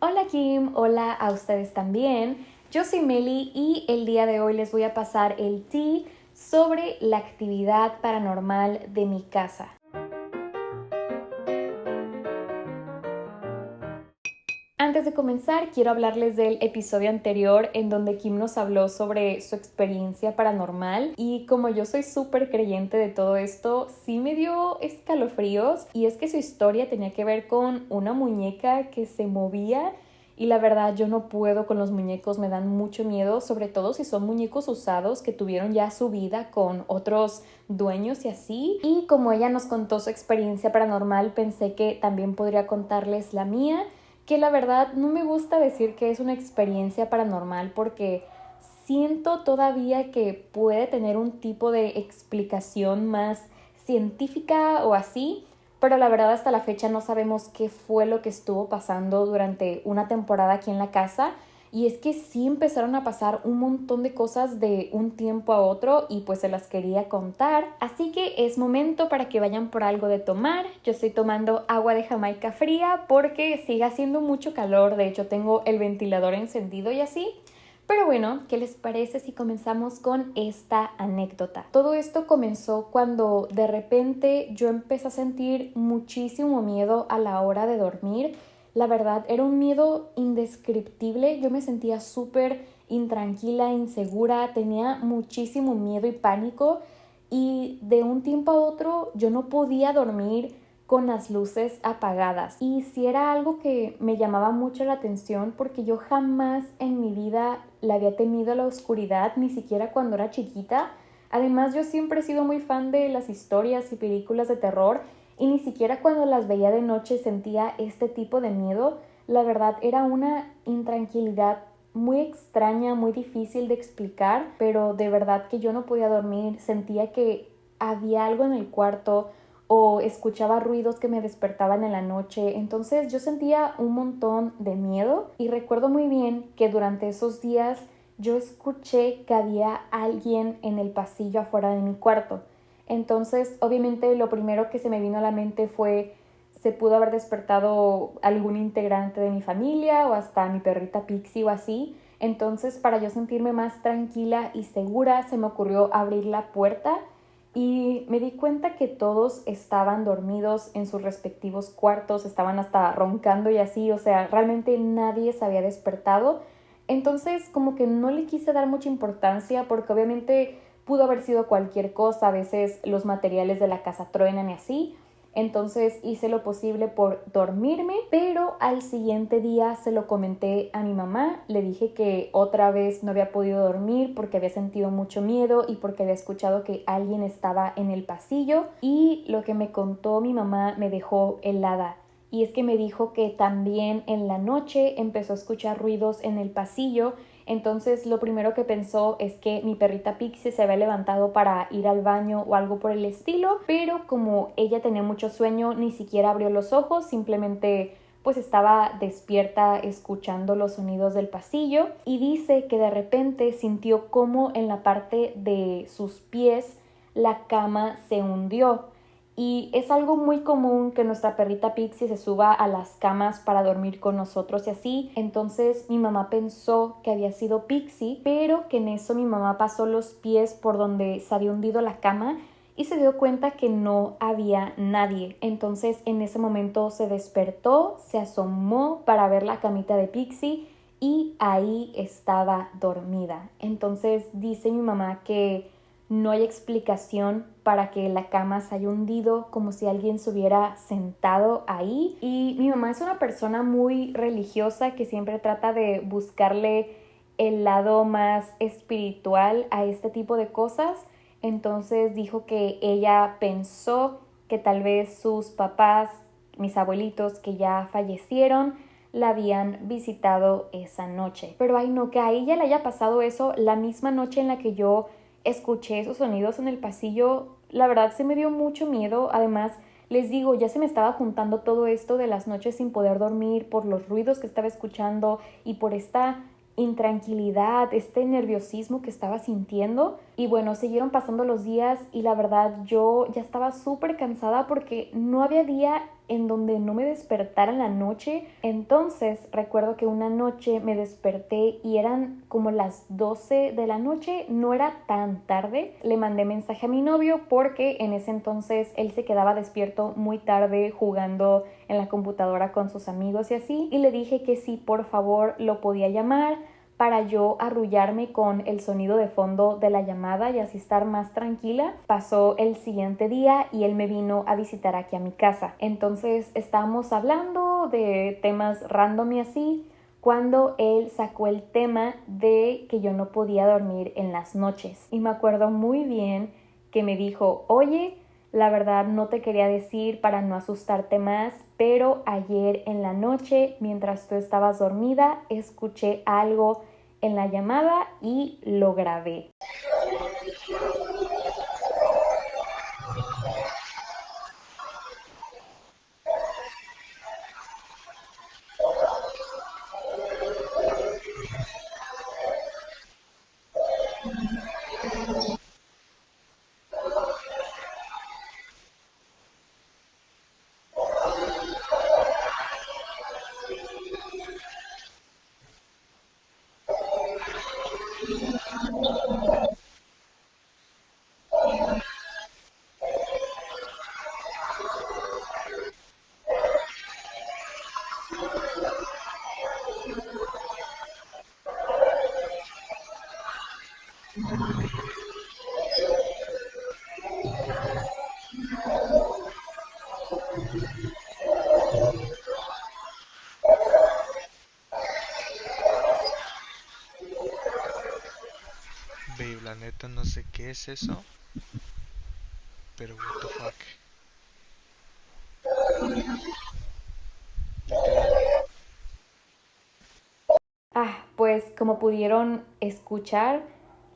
Hola Kim, hola a ustedes también. Yo soy Meli y el día de hoy les voy a pasar el tea sobre la actividad paranormal de mi casa. Antes de comenzar, quiero hablarles del episodio anterior en donde Kim nos habló sobre su experiencia paranormal y como yo soy súper creyente de todo esto, sí me dio escalofríos y es que su historia tenía que ver con una muñeca que se movía y la verdad yo no puedo con los muñecos, me dan mucho miedo, sobre todo si son muñecos usados que tuvieron ya su vida con otros dueños y así. Y como ella nos contó su experiencia paranormal, pensé que también podría contarles la mía, que la verdad no me gusta decir que es una experiencia paranormal porque siento todavía que puede tener un tipo de explicación más científica o así, pero la verdad hasta la fecha no sabemos qué fue lo que estuvo pasando durante una temporada aquí en la casa. Y es que sí empezaron a pasar un montón de cosas de un tiempo a otro y pues se las quería contar. Así que es momento para que vayan por algo de tomar. Yo estoy tomando agua de Jamaica fría porque sigue haciendo mucho calor. De hecho tengo el ventilador encendido y así. Pero bueno, ¿qué les parece si comenzamos con esta anécdota? Todo esto comenzó cuando de repente yo empecé a sentir muchísimo miedo a la hora de dormir. La verdad, era un miedo indescriptible. Yo me sentía súper intranquila, insegura, tenía muchísimo miedo y pánico y de un tiempo a otro yo no podía dormir con las luces apagadas. Y sí era algo que me llamaba mucho la atención porque yo jamás en mi vida le había temido a la oscuridad, ni siquiera cuando era chiquita. Además, yo siempre he sido muy fan de las historias y películas de terror y ni siquiera cuando las veía de noche sentía este tipo de miedo. La verdad era una intranquilidad muy extraña, muy difícil de explicar, pero de verdad que yo no podía dormir, sentía que había algo en el cuarto o escuchaba ruidos que me despertaban en la noche. Entonces yo sentía un montón de miedo y recuerdo muy bien que durante esos días yo escuché que había alguien en el pasillo afuera de mi cuarto. Entonces obviamente lo primero que se me vino a la mente fue: se pudo haber despertado algún integrante de mi familia o hasta mi perrita Pixie o así. Entonces, para yo sentirme más tranquila y segura, se me ocurrió abrir la puerta y me di cuenta que todos estaban dormidos en sus respectivos cuartos, estaban hasta roncando y así, o sea, realmente nadie se había despertado. Entonces, como que no le quise dar mucha importancia porque obviamente pudo haber sido cualquier cosa, a veces los materiales de la casa truenan y así. Entonces hice lo posible por dormirme, pero al siguiente día se lo comenté a mi mamá, le dije que otra vez no había podido dormir porque había sentido mucho miedo y porque había escuchado que alguien estaba en el pasillo, y lo que me contó mi mamá me dejó helada. Y es que me dijo que también en la noche empezó a escuchar ruidos en el pasillo. Entonces lo primero que pensó es que mi perrita Pixie se había levantado para ir al baño o algo por el estilo, pero como ella tenía mucho sueño ni siquiera abrió los ojos, simplemente pues estaba despierta escuchando los sonidos del pasillo, y dice que de repente sintió como en la parte de sus pies la cama se hundió. Y es algo muy común que nuestra perrita Pixie se suba a las camas para dormir con nosotros y así. Entonces mi mamá pensó que había sido Pixie, pero que en eso mi mamá pasó los pies por donde se había hundido la cama y se dio cuenta que no había nadie. Entonces en ese momento se despertó, se asomó para ver la camita de Pixie y ahí estaba dormida. Entonces dice mi mamá que no hay explicación para que la cama se haya hundido, como si alguien se hubiera sentado ahí. Y mi mamá es una persona muy religiosa que siempre trata de buscarle el lado más espiritual a este tipo de cosas. Entonces dijo que ella pensó que tal vez sus papás, mis abuelitos que ya fallecieron, la habían visitado esa noche. Pero ay no, que a ella le haya pasado eso la misma noche en la que yo escuché esos sonidos en el pasillo, la verdad se me dio mucho miedo. Además, les digo, ya se me estaba juntando todo esto de las noches sin poder dormir por los ruidos que estaba escuchando y por esta intranquilidad, este nerviosismo que estaba sintiendo. Y bueno, siguieron pasando los días y la verdad yo ya estaba súper cansada porque no había día en donde no me despertara en la noche. Entonces recuerdo que una noche me desperté y eran como las 12 de la noche, no era tan tarde. Le mandé mensaje a mi novio porque en ese entonces él se quedaba despierto muy tarde jugando en la computadora con sus amigos y así, y le dije que si por favor lo podía llamar para yo arrullarme con el sonido de fondo de la llamada y así estar más tranquila. Pasó el siguiente día y él me vino a visitar aquí a mi casa. Entonces estábamos hablando de temas random y así, cuando él sacó el tema de que yo no podía dormir en las noches. Y me acuerdo muy bien que me dijo, oye, la verdad no te quería decir para no asustarte más, pero ayer en la noche, mientras tú estabas dormida, escuché algo en la llamada y lo grabé. Babe, la neta no sé qué es eso, pero what the fuck. Literal. Pues como pudieron escuchar,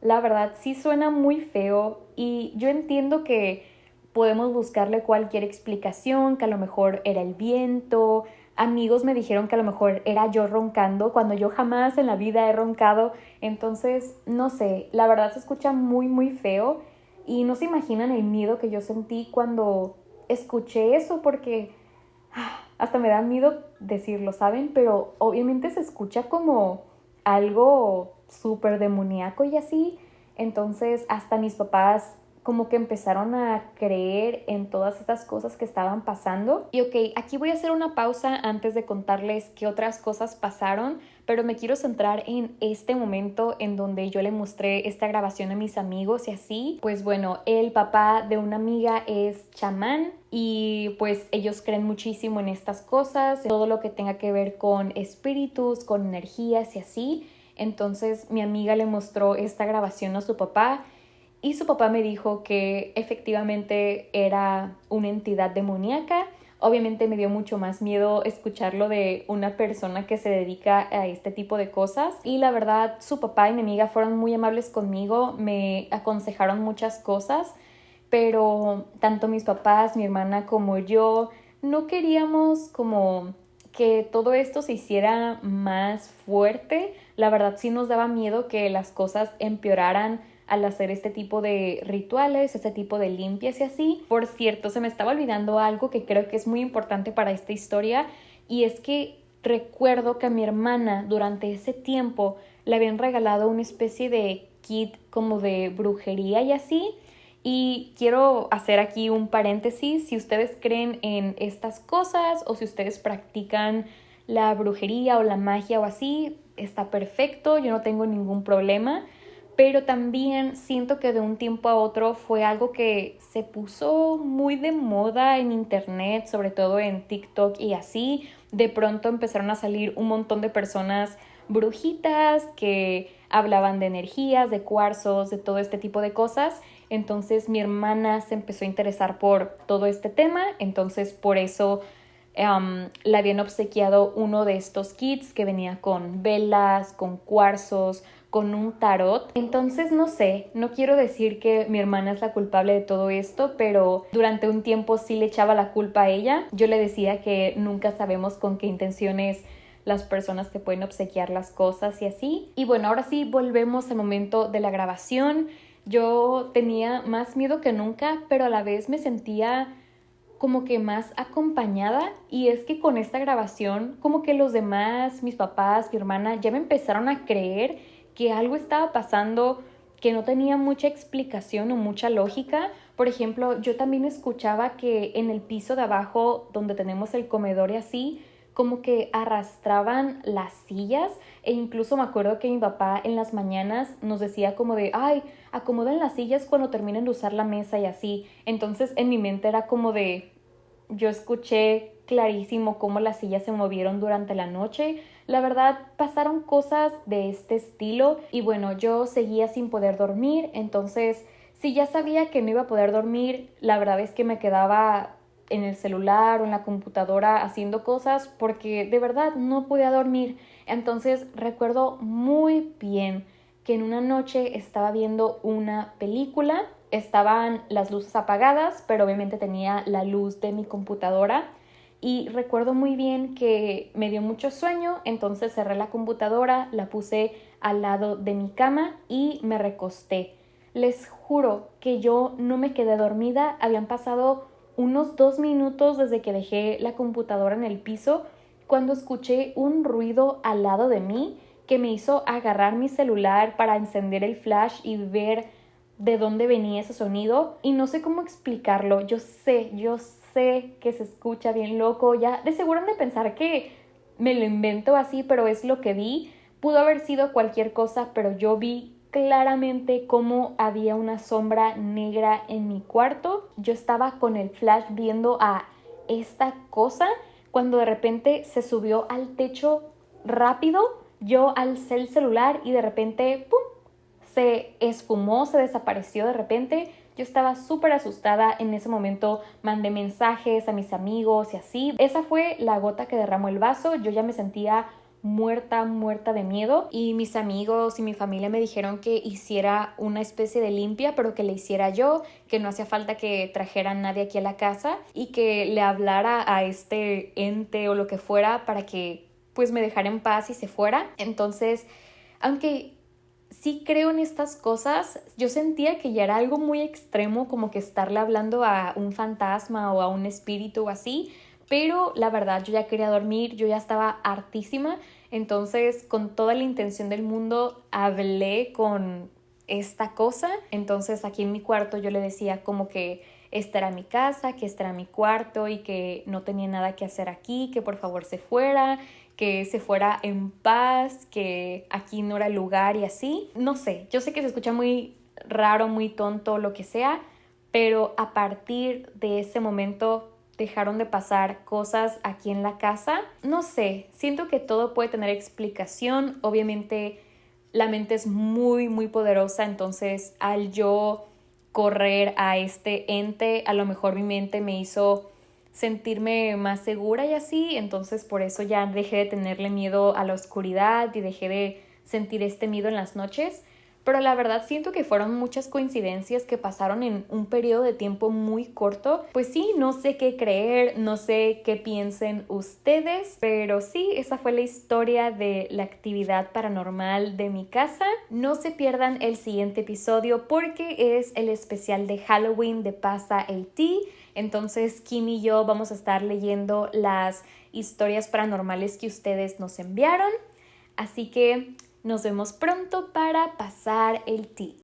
la verdad sí suena muy feo y yo entiendo que podemos buscarle cualquier explicación, que a lo mejor era el viento. Amigos me dijeron que a lo mejor era yo roncando cuando yo jamás en la vida he roncado. Entonces, no sé, la verdad se escucha muy, muy feo y no se imaginan el miedo que yo sentí cuando escuché eso porque hasta me da miedo decirlo, ¿saben? Pero obviamente se escucha como algo súper demoníaco y así. Entonces hasta mis papás como que empezaron a creer en todas estas cosas que estaban pasando. Y ok, aquí voy a hacer una pausa antes de contarles qué otras cosas pasaron, pero me quiero centrar en este momento en donde yo le mostré esta grabación a mis amigos y así. Pues bueno, el papá de una amiga es chamán y pues ellos creen muchísimo en estas cosas, en todo lo que tenga que ver con espíritus, con energías y así. Entonces mi amiga le mostró esta grabación a su papá y su papá me dijo que efectivamente era una entidad demoníaca. Obviamente me dio mucho más miedo escucharlo de una persona que se dedica a este tipo de cosas. Y la verdad, su papá y mi amiga fueron muy amables conmigo, me aconsejaron muchas cosas, pero tanto mis papás, mi hermana como yo no queríamos como que todo esto se hiciera más fuerte. La verdad sí nos daba miedo que las cosas empeoraran al hacer este tipo de rituales, este tipo de limpias y así. Por cierto, se me estaba olvidando algo que creo que es muy importante para esta historia y es que recuerdo que a mi hermana durante ese tiempo le habían regalado una especie de kit como de brujería y así. Y quiero hacer aquí un paréntesis, si ustedes creen en estas cosas o si ustedes practican la brujería o la magia o así, está perfecto, yo no tengo ningún problema, pero también siento que de un tiempo a otro fue algo que se puso muy de moda en internet, sobre todo en TikTok y así. De pronto empezaron a salir un montón de personas brujitas que hablaban de energías, de cuarzos, de todo este tipo de cosas. Entonces mi hermana se empezó a interesar por todo este tema, entonces por eso le habían obsequiado uno de estos kits que venía con velas, con cuarzos, con un tarot. Entonces no sé, no quiero decir que mi hermana es la culpable de todo esto, pero durante un tiempo sí le echaba la culpa a ella. Yo le decía que nunca sabemos con qué intenciones las personas te pueden obsequiar las cosas y así. Y bueno, ahora sí volvemos al momento de la grabación. Yo tenía más miedo que nunca, pero a la vez me sentía como que más acompañada, y es que con esta grabación como que los demás, mis papás, mi hermana, ya me empezaron a creer que algo estaba pasando que no tenía mucha explicación o mucha lógica. Por ejemplo, yo también escuchaba que en el piso de abajo donde tenemos el comedor y así, como que arrastraban las sillas, e incluso me acuerdo que mi papá en las mañanas nos decía como de, ay, acomoden las sillas cuando terminen de usar la mesa y así. Entonces en mi mente era como de, yo escuché clarísimo cómo las sillas se movieron durante la noche. La verdad, pasaron cosas de este estilo y bueno, yo seguía sin poder dormir. Entonces, si ya sabía que no iba a poder dormir, la verdad es que me quedaba en el celular o en la computadora haciendo cosas porque de verdad no podía dormir. Entonces, recuerdo muy bien que en una noche estaba viendo una película. Estaban las luces apagadas, pero obviamente tenía la luz de mi computadora. Y recuerdo muy bien que me dio mucho sueño, entonces cerré la computadora, la puse al lado de mi cama y me recosté. Les juro que yo no me quedé dormida, habían pasado unos 2 minutos desde que dejé la computadora en el piso cuando escuché un ruido al lado de mí que me hizo agarrar mi celular para encender el flash y ver de dónde venía ese sonido, y no sé cómo explicarlo. Yo sé que se escucha bien loco, ya de seguro han de pensar que me lo invento así, pero es lo que vi. Pudo haber sido cualquier cosa, pero yo vi claramente cómo había una sombra negra en mi cuarto. Yo estaba con el flash viendo a esta cosa cuando de repente se subió al techo rápido. Yo alcé el celular y de repente, ¡pum!, se esfumó, se desapareció de repente. Yo estaba súper asustada en ese momento, mandé mensajes a mis amigos y así. Esa fue la gota que derramó el vaso. Yo ya me sentía muerta de miedo, y mis amigos y mi familia me dijeron que hiciera una especie de limpia, pero que le hiciera yo, que no hacía falta que trajera nadie aquí a la casa y que le hablara a este ente o lo que fuera para que pues me dejara en paz y se fuera. Entonces, aunque sí creo en estas cosas, yo sentía que ya era algo muy extremo, como que estarle hablando a un fantasma o a un espíritu o así, pero la verdad yo ya quería dormir, yo ya estaba hartísima. Entonces con toda la intención del mundo hablé con esta cosa. Entonces aquí en mi cuarto yo le decía como que esta era mi casa, que este era mi cuarto y que no tenía nada que hacer aquí, que por favor se fuera, que se fuera en paz, que aquí no era el lugar y así. No sé, yo sé que se escucha muy raro, muy tonto, lo que sea, pero a partir de ese momento dejaron de pasar cosas aquí en la casa. No sé, siento que todo puede tener explicación. Obviamente la mente es muy poderosa, entonces al yo correr a este ente, a lo mejor mi mente me hizo sentirme más segura y así. Entonces por eso ya dejé de tenerle miedo a la oscuridad y dejé de sentir este miedo en las noches. Pero la verdad siento que fueron muchas coincidencias que pasaron en un periodo de tiempo muy corto. Pues sí, no sé qué creer, no sé qué piensen ustedes, pero sí, esa fue la historia de la actividad paranormal de mi casa. No se pierdan el siguiente episodio porque es el especial de Halloween de Pasa el Tea. Entonces Kim y yo vamos a estar leyendo las historias paranormales que ustedes nos enviaron. Así que nos vemos pronto para pasar el tea.